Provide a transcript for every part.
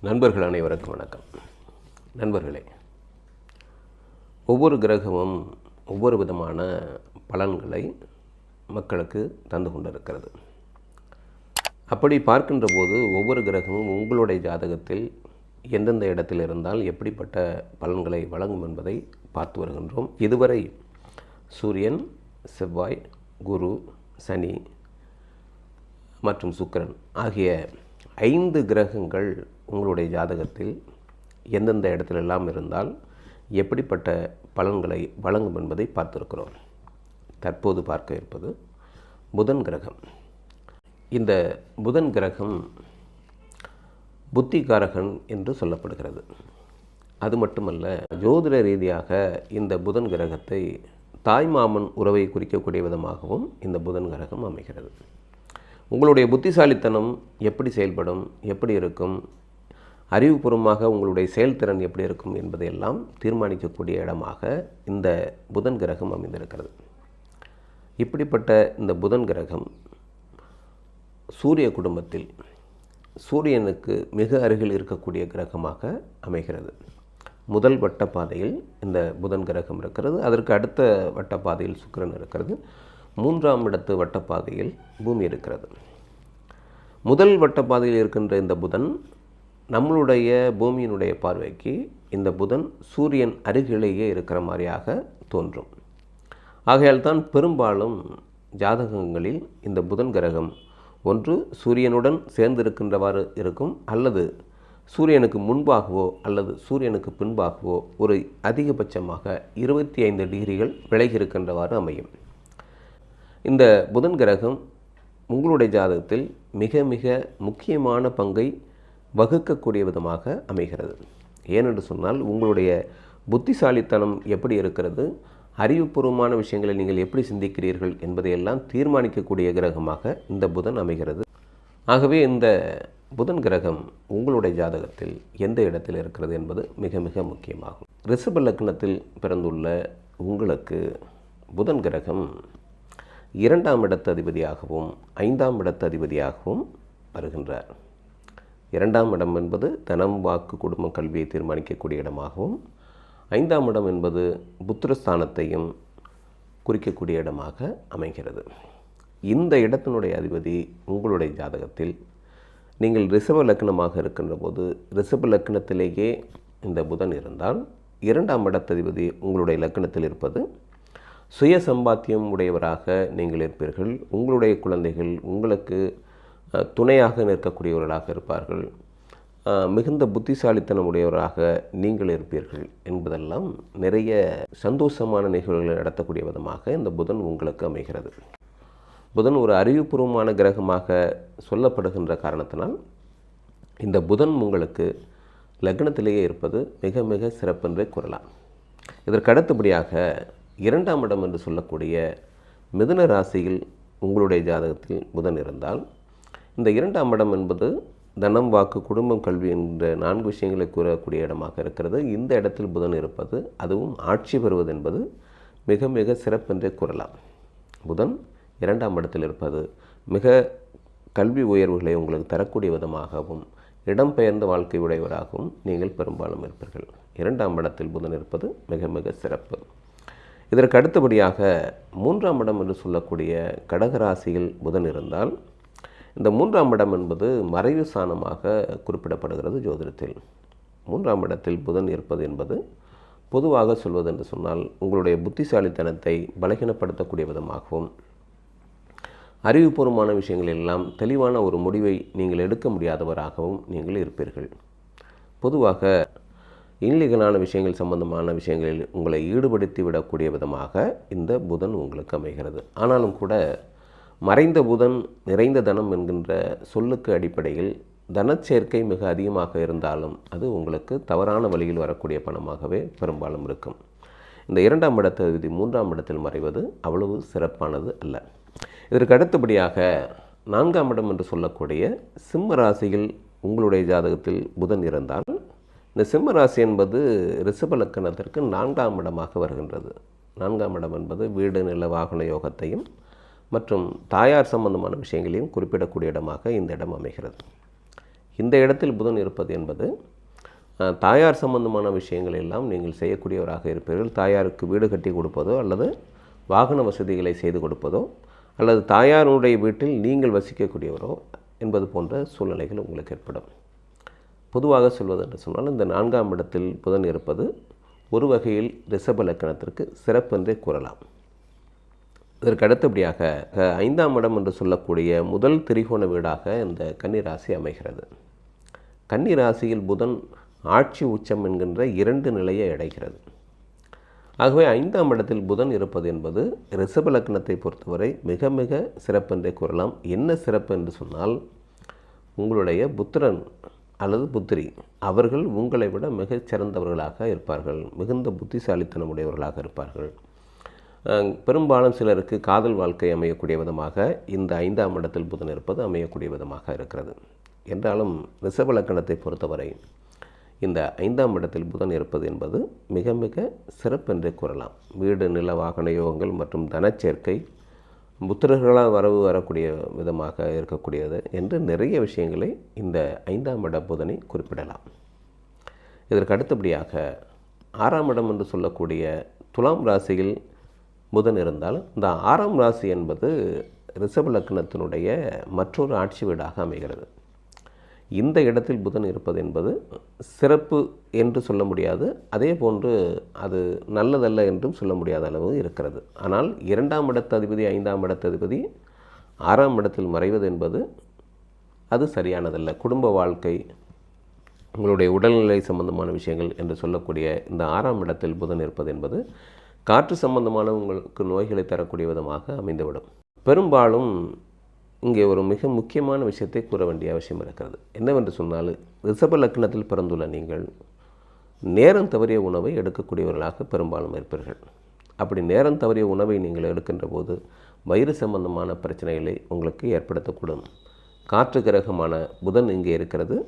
நண்பர்கள் அனைவருக்கும் வணக்கம். நண்பர்களே, ஒவ்வொரு கிரகமும் ஒவ்வொரு விதமான பலன்களை மக்களுக்கு தந்து கொண்டிருக்கிறது. அப்படி பார்க்கின்ற போது ஒவ்வொரு கிரகமும் உங்களுடைய ஜாதகத்தில் எந்தெந்த இடத்தில் இருந்தால் எப்படிப்பட்ட பலன்களை வழங்கும் என்பதை பார்த்து வருகின்றோம். இதுவரை சூரியன், செவ்வாய், குரு, சனி மற்றும் சுக்கிரன் ஆகிய 5 கிரகங்கள் உங்களுடைய ஜாதகத்தில் எந்தெந்த இடத்திலெல்லாம் இருந்தால் எப்படிப்பட்ட பலன்களை வழங்கும் என்பதை பார்த்திருக்கிறோம். தற்போது பார்க்க இருப்பது புதன் கிரகம். இந்த புதன் கிரகம் புத்திகாரகன் என்று சொல்லப்படுகிறது. அது மட்டுமல்ல, ஜோதிட ரீதியாக இந்த புதன் கிரகத்தை தாய்மாமன் உறவை குறிக்கக்கூடிய விதமாகவும் இந்த புதன் கிரகம் அமைகிறது. உங்களுடைய புத்திசாலித்தனம் எப்படி செயல்படும், எப்படி இருக்கும், அறிவுபூர்வமாக உங்களுடைய செயல்திறன் எப்படி இருக்கும் என்பதையெல்லாம் தீர்மானிக்கக்கூடிய இடமாக இந்த புதன் கிரகம் அமைந்திருக்கிறது. இப்படிப்பட்ட இந்த புதன் கிரகம் சூரிய குடும்பத்தில் சூரியனுக்கு மிக அருகில் இருக்கக்கூடிய கிரகமாக அமைகிறது. முதல் வட்டப்பாதையில் இந்த புதன் கிரகம் இருக்கிறது. அதற்கு அடுத்த வட்டப்பாதையில் சுக்கிரன் இருக்கிறது. 3ஆம் இடத்து வட்டப்பாதையில் பூமி இருக்கிறது. முதல் வட்டப்பாதையில் இருக்கின்ற இந்த புதன் நம்மளுடைய பூமியினுடைய பார்வைக்கு இந்த புதன் சூரியன் அருகிலேயே இருக்கிற மாதிரியாக தோன்றும். ஆகையால் தான் பெரும்பாலும் ஜாதகங்களில் இந்த புதன் கிரகம் ஒன்று சூரியனுடன் சேர்ந்திருக்கின்றவாறு இருக்கும், அல்லது சூரியனுக்கு முன்பாகவோ அல்லது சூரியனுக்கு பின்பாகவோ ஒரு அதிகபட்சமாக 25 டிகிரிகள் விலகி இருக்கின்றவாறு அமையும். இந்த புதன் கிரகம் உங்களுடைய ஜாதகத்தில் மிக மிக முக்கியமான பங்கை வகுக்கக்கூடிய விதமாக அமைகிறது. ஏனென்று சொன்னால், உங்களுடைய புத்திசாலித்தனம் எப்படி இருக்கிறது, அறிவுபூர்வமான விஷயங்களை நீங்கள் எப்படி சிந்திக்கிறீர்கள் என்பதையெல்லாம் தீர்மானிக்கக்கூடிய கிரகமாக இந்த புதன் அமைகிறது. ஆகவே இந்த புதன் கிரகம் உங்களுடைய ஜாதகத்தில் எந்த இடத்தில் இருக்கிறது என்பது மிக மிக முக்கியமாகும். ரிஷப லக்னத்தில் பிறந்துள்ள உங்களுக்கு புதன் கிரகம் 2ஆம் இடத்து அதிபதியாகவும் 5ஆம் இடத்து அதிபதியாகவும் வருகின்றார். 2ஆம் இடம் என்பது தனம், வாக்கு, குடும்பம், கல்வியை தீர்மானிக்கக்கூடிய இடமாகவும், 5ஆம் இடம் என்பது புத்திரஸ்தானத்தையும் குறிக்கக்கூடிய இடமாக அமைகிறது. இந்த இடத்தினுடைய அதிபதி உங்களுடைய ஜாதகத்தில் நீங்கள் ரிஷப லக்னமாக இருக்கின்ற போது ரிஷப லக்னத்திலேயே இந்த புதன் இருந்தால் 2ஆம் இடத்ததிபதி உங்களுடைய லக்னத்தில் இருப்பது சுய சம்பாத்தியம் உடையவராக நீங்கள் இருப்பீர்கள். உங்களுடைய குழந்தைகள் உங்களுக்கு துணையாக நிற்கக்கூடியவர்களாக இருப்பார்கள். மிகுந்த புத்திசாலித்தனம் உடையவராக நீங்கள் இருப்பீர்கள் என்பதெல்லாம் நிறைய சந்தோஷமான நிகழ்வுகளை நடத்தக்கூடிய விதமாக இந்த புதன் உங்களுக்கு அமைகிறது. புதன் ஒரு அறிவுபூர்வமான கிரகமாக சொல்லப்படுகின்ற காரணத்தினால் இந்த புதன் உங்களுக்கு லக்னத்திலேயே இருப்பது மிக மிக சிறப்பென்றே கூறலாம். இதற்கு அடுத்தபடியாக 2ஆம் இடம் என்று சொல்லக்கூடிய மிதுன ராசியில் உங்களுடைய ஜாதகத்தில் புதன் இருந்தால் இந்த 2ஆம் இடம் என்பது தனம், வாக்கு, குடும்பம், கல்வி என்ற 4 விஷயங்களை கூறக்கூடிய இடமாக இருக்கிறது. இந்த இடத்தில் புதன் இருப்பது, அதுவும் ஆட்சி பெறுவது என்பது மிக மிக சிறப்பென்றே கூறலாம். புதன் 2ஆம் இடத்தில் இருப்பது மிக கல்வி உயர்வுகளை உங்களுக்கு தரக்கூடிய விதமாகவும் இடம்பெயர்ந்த வாழ்க்கை உடையவராகவும் நீங்கள் பெரும்பாலும் இருப்பீர்கள். 2ஆம் இடத்தில் புதன் இருப்பது மிக மிக சிறப்பு. இதற்கு அடுத்தபடியாக 3ஆம் இடம் என்று சொல்லக்கூடிய கடகராசியில் புதன் இருந்தால் இந்த 3ஆம் இடம் என்பது மறைவு ஸ்தானமாக குறிப்பிடப்படுகிறது ஜோதிடத்தில். 3ஆம் இடத்தில் புதன் இருப்பது என்பது பொதுவாக சொல்வது என்று சொன்னால் உங்களுடைய புத்திசாலித்தனத்தை பலகீனப்படுத்தக்கூடிய விதமாகவும், அறிவுபூர்வமான விஷயங்கள் எல்லாம் தெளிவான ஒரு முடிவை நீங்கள் எடுக்க முடியாதவராகவும் நீங்கள் இருப்பீர்கள். பொதுவாக இல்லீகலான விஷயங்கள் சம்பந்தமான விஷயங்களில் உங்களை ஈடுபடுத்தி விடக்கூடிய விதமாக இந்த புதன் உங்களுக்கு அமைகிறது. ஆனாலும் கூட மறைந்த புதன் நிறைந்த தனம் என்கின்ற சொல்லுக்கு அடிப்படையில் தனச்சேர்க்கை மிக அதிகமாக இருந்தாலும் அது உங்களுக்கு தவறான வழியில் வரக்கூடிய பணமாகவே பெரும்பாலும் இருக்கும். இந்த 2ஆம் இடத்து 3ஆம் இடத்தில் மறைவது அவ்வளவு சிறப்பானது அல்ல. இதற்கு அடுத்தபடியாக 4ஆம் இடம் என்று சொல்லக்கூடிய சிம்ம ராசியில் உங்களுடைய ஜாதகத்தில் புதன் இருந்தால் இந்த சிம்ம ராசி என்பது ரிஷப லக்னத்திற்கு 4ஆம் இடமாக வருகின்றது. 4ஆம் இடம் என்பது வீடு, நில, வாகன யோகத்தையும் மற்றும் தாயார் சம்பந்தமான விஷயங்களையும் குறிப்பிடக்கூடிய இடமாக இந்த இடம் அமைகிறது. இந்த இடத்தில் புதன் இருப்பது என்பது தாயார் சம்பந்தமான விஷயங்கள் எல்லாம் நீங்கள் செய்யக்கூடியவராக இருப்பீர்கள். தாயாருக்கு வீடு கட்டி கொடுப்பதோ அல்லது வாகன வசதிகளை செய்து கொடுப்பதோ அல்லது தாயாருடைய வீட்டில் நீங்கள் வசிக்கக்கூடியவரோ என்பது போன்ற சூழ்நிலைகள் உங்களுக்கு ஏற்படும். பொதுவாக சொல்வது என்று சொன்னால் இந்த 4ஆம் இடத்தில் புதன் இருப்பது ஒரு வகையில் ரிஷப லக்னத்திற்கு சிறப்பென்றே கூறலாம். இதற்கு அடுத்தபடியாக 5ஆம் இடம் என்று சொல்லக்கூடிய முதல் திரிகோண வீடாக இந்த கன்னி ராசி அமைகிறது. கன்னி ராசியில் புதன் ஆட்சி உச்சம் என்கின்ற 2 நிலையை அடைகிறது. ஆகவே 5ஆம் இடத்தில் புதன் இருப்பது என்பது ரிஷப லக்னத்தை பொறுத்தவரை மிக மிக சிறப்பென்றே கூறலாம். என்ன சிறப்பு என்று சொன்னால், உங்களுடைய புத்திரன் அல்லது புத்திரி அவர்கள் உங்களை விட மிகச் சிறந்தவர்களாக இருப்பார்கள், மிகுந்த புத்திசாலித்தனமுடையவர்களாக இருப்பார்கள். பெரும்பாலும் சிலருக்கு காதல் வாழ்க்கை அமையக்கூடிய விதமாக இந்த 5ஆம் இடத்தில் புதன் இருப்பது அமையக்கூடிய விதமாக இருக்கிறது. என்றாலும் ரிஷப லக்னத்தை பொறுத்தவரை இந்த 5ஆம் இடத்தில் புதன் இருப்பது என்பது மிக மிக சிறப்பென்றே கூறலாம். வீடு நில வாகன யோகங்கள் மற்றும் தனச்சேர்க்கை, புத்திரர்களால் வரக்கூடிய விதமாக இருக்கக்கூடியது என்று நிறைய விஷயங்களை இந்த 5ஆம் இட புதனை குறிப்பிடலாம். இதற்கு அடுத்தபடியாக 6ஆம் இடம் என்று சொல்லக்கூடிய துலாம் ராசியில் புதன் இருந்தால் இந்த 6ஆம் ராசி என்பது ரிஷப லக்னத்தினுடைய மற்றொரு ஆட்சி வீடாக அமைகிறது. இந்த இடத்தில் புதன் இருப்பது என்பது சிறப்பு என்று சொல்ல முடியாது, அதே போன்று அது நல்லதல்ல என்றும் சொல்ல முடியாத அளவு இருக்கிறது. ஆனால் 2ஆம் இடத்ததிபதி 5ஆம் இடத்ததிபதி 6ஆம் இடத்தில் மறைவது என்பது அது சரியானதல்ல. குடும்ப வாழ்க்கை, உங்களுடைய உடல்நிலை சம்பந்தமான விஷயங்கள் என்று சொல்லக்கூடிய இந்த 6ஆம் இடத்தில் புதன் இருப்பது என்பது காற்று சம்பந்தமான உங்களுக்கு நோய்களை தரக்கூடிய விதமாக அமைந்துவிடும். பெரும்பாலும் இங்கே ஒரு மிக முக்கியமான விஷயத்தை கூற வேண்டிய அவசியம் இருக்கிறது. என்னவென்று சொன்னால், ரிஷப லக்னத்தில் பிறந்துள்ள நீங்கள் நேரம் தவறிய உணவை எடுக்கக்கூடியவர்களாக பெரும்பாலும் இருப்பீர்கள். அப்படி நேரம் தவறிய உணவை நீங்கள் எடுக்கின்ற போது வயிறு சம்பந்தமான பிரச்சனைகளை உங்களுக்கு ஏற்படுத்தக்கூடும். காற்று கிரகமான புதன் இங்கே இருக்கிறது.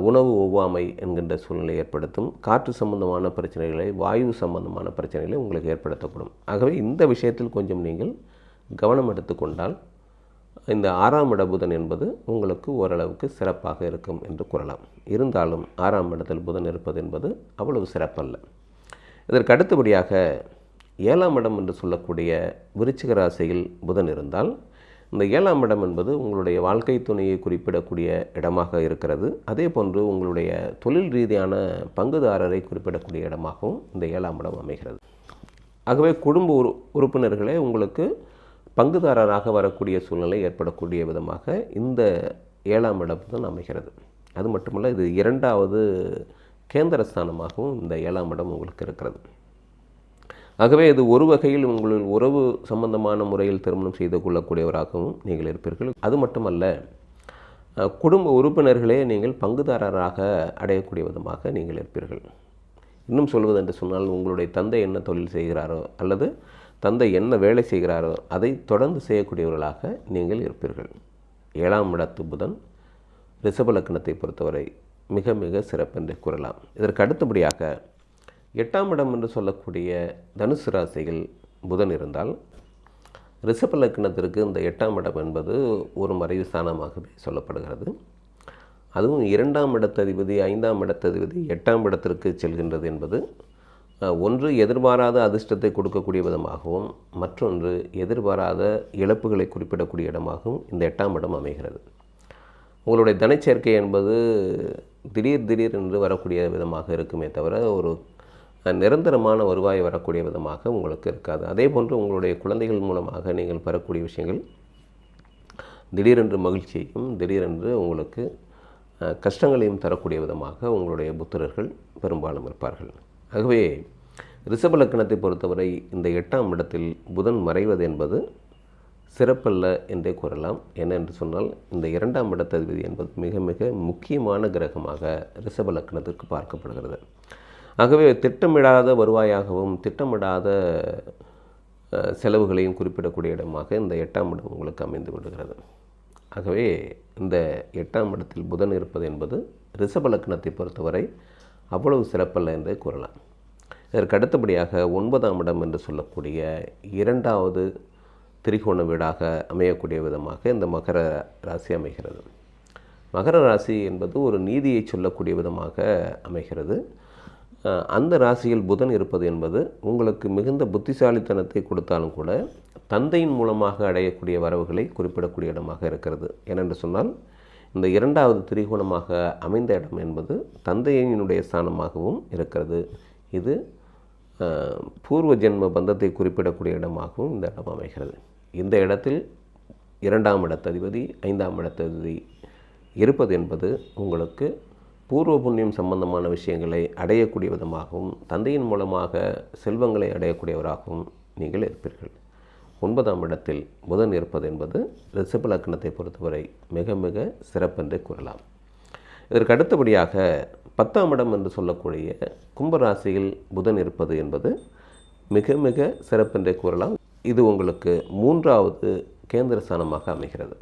உணவு ஒவ்வாமை என்கின்ற சூழ்நிலை ஏற்படுத்தும். காற்று சம்பந்தமான பிரச்சனைகளை, வாயு சம்பந்தமான பிரச்சனைகளை உங்களுக்கு ஏற்படுத்தக்கூடும். ஆகவே இந்த விஷயத்தில் கொஞ்சம் நீங்கள் கவனம் எடுத்துக்கொண்டால் இந்த 6ஆம் இட புதன் என்பது உங்களுக்கு ஓரளவுக்கு சிறப்பாக இருக்கும் என்று கூறலாம். இருந்தாலும் 6ஆம் இடத்தில் புதன் இருப்பது என்பது அவ்வளவு சிறப்பல்ல. இதற்கு அடுத்தபடியாக 7ஆம் இடம் என்று சொல்லக்கூடிய விருச்சிக ராசியில் புதன் இருந்தால் இந்த 7ஆம் இடம் என்பது உங்களுடைய வாழ்க்கை துணையை குறிப்பிடக்கூடிய இடமாக இருக்கிறது. அதே போன்று உங்களுடைய தொழில் ரீதியான பங்குதாரரை குறிப்பிடக்கூடிய இடமாகவும் இந்த 7ஆம் இடம் அமைகிறது. ஆகவே குடும்ப உறுப்பினர்களே உங்களுக்கு பங்குதாரராக வரக்கூடிய சூழ்நிலை ஏற்படக்கூடிய விதமாக இந்த 7ஆம் இடம் தான் அமைகிறது. அது மட்டுமல்ல, இது 2வது கேந்திரஸ்தானமாகவும் இந்த 7ஆம் இடம் உங்களுக்கு இருக்கிறது. ஆகவே இது ஒரு வகையில் உங்கள் உறவு சம்பந்தமான முறையில் திருமணம் செய்து கொள்ளக்கூடியவராகவும் நீங்கள் இருப்பீர்கள். அது மட்டுமல்ல, குடும்ப உறுப்பினர்களே நீங்கள் பங்குதாரராக அடையக்கூடிய விதமாக நீங்கள் இருப்பீர்கள். இன்னும் சொல்வது என்று சொன்னால், உங்களுடைய தந்தை என்ன தொழில் செய்கிறாரோ அல்லது தந்தை என்ன வேலை செய்கிறாரோ அதை தொடர்ந்து செய்யக்கூடியவர்களாக நீங்கள் இருப்பீர்கள். 7ஆம் இடத்து புதன் ரிஷப லக்னத்தை பொறுத்தவரை மிக மிக சிறப்பென்று கூறலாம். இதற்கு அடுத்தபடியாக 8ஆம் இடம் என்று சொல்லக்கூடிய தனுசு ராசியில் புதன் இருந்தால் ரிஷப லக்னத்திற்கு இந்த 8ஆம் இடம் என்பது ஒரு மறைவு ஸ்தானமாகவே சொல்லப்படுகிறது. அதுவும் 2ஆம் இடத்ததிபதி 5ஆம் இடத்ததிபதி 8ஆம் இடத்திற்கு செல்கின்றது என்பது ஒன்று எதிர்பாராத அதிர்ஷ்டத்தை கொடுக்கக்கூடிய விதமாகவும் மற்றொன்று எதிர்பாராத இழப்புகளை குறிப்பிடக்கூடிய இடமாகவும் இந்த 8ஆம் இடம் அமைகிறது. உங்களுடைய தனச்சேர்க்கை என்பது திடீர் என்று வரக்கூடிய விதமாக இருக்குமே தவிர ஒரு நிரந்தரமான வருவாய் வரக்கூடிய விதமாக உங்களுக்கு இருக்காது. அதே போன்று உங்களுடைய குழந்தைகள் மூலமாக நீங்கள் பெறக்கூடிய விஷயங்கள் திடீரென்று மகிழ்ச்சியையும் திடீரென்று உங்களுக்கு கஷ்டங்களையும் தரக்கூடிய விதமாக உங்களுடைய புத்திரர்கள் பெரும்பாலும் இருப்பார்கள். ஆகவே ரிஷப லக்னத்தை பொறுத்தவரை இந்த 8ஆம் இடத்தில் புதன் மறைவது என்பது சிறப்பல்ல என்றே கூறலாம். ஏனென்று சொன்னால் இந்த 2ஆம் இடத்ததிபதி என்பது மிக மிக முக்கியமான கிரகமாக ரிஷப லக்னத்திற்கு பார்க்கப்படுகிறது. ஆகவே திட்டமிடாத வருவாயாகவும் திட்டமிடாத செலவுகளையும் குறிப்பிடக்கூடிய இடமாக இந்த 8ஆம் இடம் உங்களுக்கு அமைந்து விடுகிறது. ஆகவே இந்த 8ஆம் இடத்தில் புதன் இருப்பது என்பது ரிஷப லக்னத்தை பொறுத்தவரை அவ்வளவு சிறப்பல்ல என்றே கூறலாம். இதற்கு அடுத்தபடியாக 9ஆம் இடம் என்று சொல்லக்கூடிய 2வது திரிகோண வீடாக அமையக்கூடிய விதமாக இந்த மகர ராசி அமைகிறது. மகர ராசி என்பது ஒரு நீதியை சொல்லக்கூடிய விதமாக அமைகிறது. அந்த ராசியில் புதன் இருப்பது என்பது உங்களுக்கு மிகுந்த புத்திசாலித்தனத்தை கொடுத்தாலும் கூட தந்தையின் மூலமாக அடையக்கூடிய வரவுகளை குறிப்பிடக்கூடிய இடமாக இருக்கிறது. ஏனென்று சொன்னால் இந்த இரண்டாவது திரிகோணமாக அமைந்த இடம் என்பது தந்தையினுடைய ஸ்தானமாகவும் இருக்கிறது. இது பூர்வ ஜென்ம பந்தத்தை குறிப்பிடக்கூடிய இடமாகவும் இந்த இடம் அமைகிறது. இந்த இடத்தில் 2ஆம் இடத்ததிபதி 5ஆம் இடத்ததிபதி இருப்பது என்பது உங்களுக்கு பூர்வ புண்ணியம் சம்பந்தமான விஷயங்களை அடையக்கூடிய விதமாகவும் தந்தையின் மூலமாக செல்வங்களை அடையக்கூடியவராகவும் நீங்கள் இருப்பீர்கள். 9ஆம் இடத்தில் புதன் இருப்பது என்பது ரிஷப லக்னத்தை பொறுத்தவரை மிக மிக சிறப்பென்றே கூறலாம். இதற்கு அடுத்தபடியாக 10ஆம் இடம் என்று சொல்லக்கூடிய கும்பராசியில் புதன் இருப்பது என்பது மிக மிக சிறப்பென்றே கூறலாம். இது உங்களுக்கு 3வது கேந்திர ஸ்தானமாக அமைகிறது.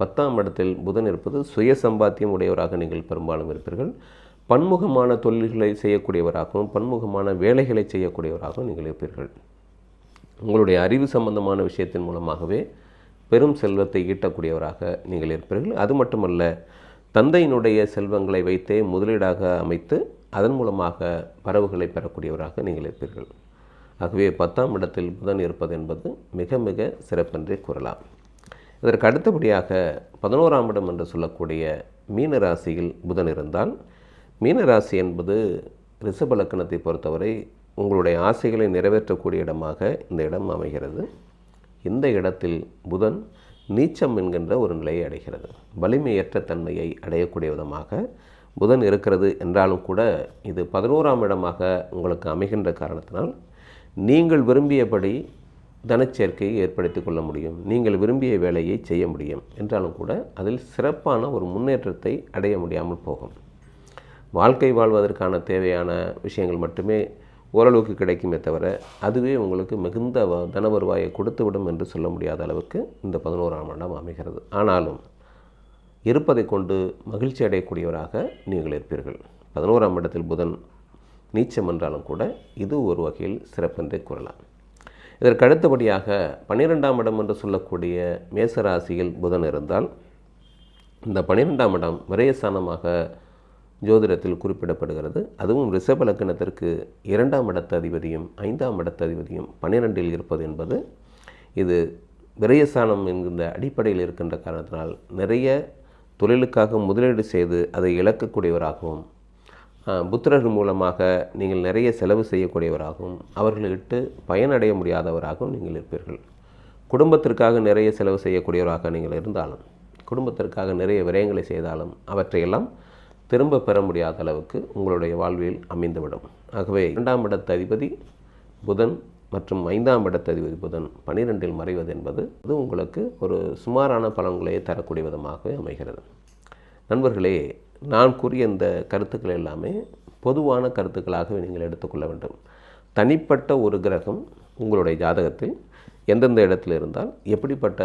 10ஆம் இடத்தில் புதன் இருப்பது சுய சம்பாத்தியம் உடையவராக நீங்கள் பெரும்பாலும் இருப்பீர்கள். பன்முகமான தொழில்களை செய்யக்கூடியவராகவும் பன்முகமான வேலைகளை செய்யக்கூடியவராகவும் நீங்கள் இருப்பீர்கள். உங்களுடைய அறிவு சம்பந்தமான விஷயத்தின் மூலமாகவே பெரும் செல்வத்தை ஈட்டக்கூடியவராக நீங்கள் இருப்பீர்கள். அது மட்டுமல்ல, தந்தையினுடைய செல்வங்களை வைத்தே முதலீடாக அமைத்து அதன் மூலமாக வரவுகளை பெறக்கூடியவராக நீங்கள் இருப்பீர்கள். ஆகவே 10ஆம் இடத்தில் புதன் இருப்பது என்பது மிக மிக சிறப்பென்றே கூறலாம். இதற்கு அடுத்தபடியாக 11ஆம் இடம் என்று சொல்லக்கூடிய மீன ராசியில் புதன் இருந்தால், மீன ராசி என்பது ரிஷப லக்னத்தை பொறுத்தவரை உங்களுடைய ஆசைகளை நிறைவேற்றக்கூடிய இடமாக இந்த இடம் அமைகிறது. இந்த இடத்தில் புதன் நீச்சம் என்கின்ற ஒரு நிலையை அடைகிறது. வலிமையற்ற தன்மையை அடையக்கூடிய விதமாக புதன் இருக்கிறது என்றாலும் கூட இது 11ஆம் இடமாக உங்களுக்கு அமைகின்ற காரணத்தினால் நீங்கள் விரும்பியபடி தனச்சேர்க்கையை ஏற்படுத்தி கொள்ள முடியும், நீங்கள் விரும்பிய வேலையை செய்ய முடியும். என்றாலும் கூட அதில் சிறப்பான ஒரு முன்னேற்றத்தை அடைய முடியாமல் போகும். வாழ்க்கை வாழ்வதற்கான தேவையான விஷயங்கள் மட்டுமே ஓரளவுக்கு கிடைக்குமே தவிர அதுவே உங்களுக்கு மிகுந்த தன வருவாயை கொடுத்துவிடும் என்று சொல்ல முடியாத அளவுக்கு இந்த 11ஆம் இடம் அமைகிறது. ஆனாலும் இருப்பதை கொண்டு மகிழ்ச்சி அடையக்கூடியவராக நீங்கள் இருப்பீர்கள். 11ஆம் இடத்தில் புதன் நீச்சம் என்றாலும் கூட இது ஒரு வகையில் சிறப்பென்றே கூறலாம். இதற்கு அடுத்தபடியாக 12ஆம் இடம் என்று சொல்லக்கூடிய மேசராசியில் புதன் இருந்தால், இந்த 12ஆம் இடம் விரயஸ்தானமாக ஜோதிடத்தில் குறிப்பிடப்படுகிறது. அதுவும் ரிஷப லக்னத்திற்கு 2ஆம் இடத்த அதிபதியும் 5ஆம் இடத்த அதிபதியும் 12இல் இருப்பது என்பது இது விரயஸ்தானம் என்கின்ற அடிப்படையில் இருக்கின்ற காரணத்தினால் நிறைய தொழிலுக்காக முதலீடு செய்து அதை இழக்கக்கூடியவராகவும், புத்திரர்கள் மூலமாக நீங்கள் நிறைய செலவு செய்யக்கூடியவராகவும், அவர்களிட்டு பயனடைய முடியாதவராகவும் நீங்கள் இருப்பீர்கள். குடும்பத்திற்காக நிறைய செலவு செய்யக்கூடியவராக நீங்கள் இருந்தாலும், குடும்பத்திற்காக நிறைய விரயங்களை செய்தாலும் அவற்றையெல்லாம் திரும்ப பெற முடியாத அளவுக்கு உங்களுடைய வாழ்வில் அமைந்துவிடும். ஆகவே 2ஆம் இடத்த அதிபதி புதன் மற்றும் 5ஆம் இடத்த அதிபதி புதன் 12இல் மறைவது என்பது அது உங்களுக்கு ஒரு சுமாரான பலன்களை தரக்கூடிய விதமாக அமைகிறது. நண்பர்களே, நான் கூறிய இந்த கருத்துக்கள் எல்லாமே பொதுவான கருத்துக்களாகவே நீங்கள் எடுத்துக்கொள்ள வேண்டும். தனிப்பட்ட ஒரு கிரகம் உங்களுடைய ஜாதகத்தில் எந்தெந்த இடத்தில் இருந்தால் எப்படிப்பட்ட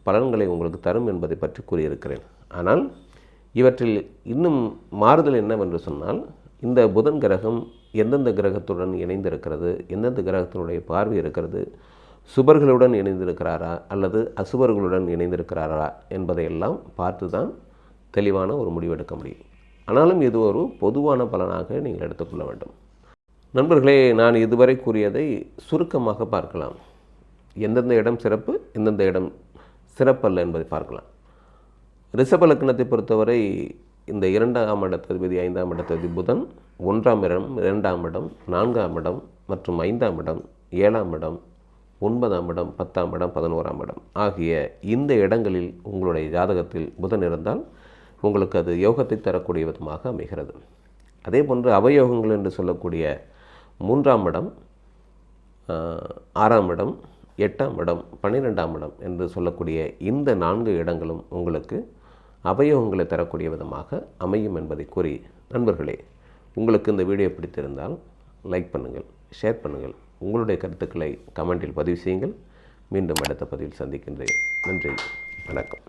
பலன்களை உங்களுக்கு தரும் என்பதை பற்றி கூறியிருக்கிறேன். ஆனால் இவற்றில் இன்னும் மாறுதல் என்னவென்று சொன்னால், இந்த புதன் கிரகம் எந்தெந்த கிரகத்துடன் இணைந்திருக்கிறது, எந்தெந்த கிரகத்தினுடைய பார்வை இருக்கிறது, சுபர்களுடன் இணைந்திருக்கிறாரா அல்லது அசுபர்களுடன் இணைந்திருக்கிறாரா என்பதையெல்லாம் பார்த்து தான் தெளிவான ஒரு முடிவெடுக்க முடியும். ஆனாலும் இது ஒரு பொதுவான பலனாக நீங்கள் எடுத்துக்கொள்ள வேண்டும். நண்பர்களே, நான் இதுவரை கூறியதை சுருக்கமாக பார்க்கலாம். எந்தெந்த இடம் சிறப்பு, எந்தெந்த இடம் சிறப்பல்ல என்பதை பார்க்கலாம். ரிஷப லக்னத்தை பொறுத்தவரை இந்த 2ஆம் இடத்ததிபதி 5ஆம் இடத்ததிபதி புதன் 1ஆம் இடம், 2ஆம் இடம், 4ஆம் இடம் மற்றும் 5ஆம் இடம், 7ஆம் இடம், 9ஆம் இடம், 10ஆம் இடம், 11ஆம் இடம் ஆகிய இந்த இடங்களில் உங்களுடைய ஜாதகத்தில் புதன் இருந்தால் உங்களுக்கு அது யோகத்தை தரக்கூடிய விதமாக அமைகிறது. அதே போன்று அவயோகங்கள் என்று சொல்லக்கூடிய 3ஆம் இடம், 6ஆம் இடம், 8ஆம் இடம், 12ஆம் இடம் என்று சொல்லக்கூடிய இந்த 4 இடங்களும் உங்களுக்கு அவயோகங்களை தரக்கூடிய விதமாக அமையும் என்பதை கூறி, நண்பர்களே, உங்களுக்கு இந்த வீடியோ பிடித்திருந்தால் லைக் பண்ணுங்கள், ஷேர் பண்ணுங்கள், உங்களுடைய கருத்துக்களை கமெண்டில் பதிவு செய்யுங்கள். மீண்டும் அடுத்த பதிவில் சந்திக்கின்றேன். நன்றி, வணக்கம்.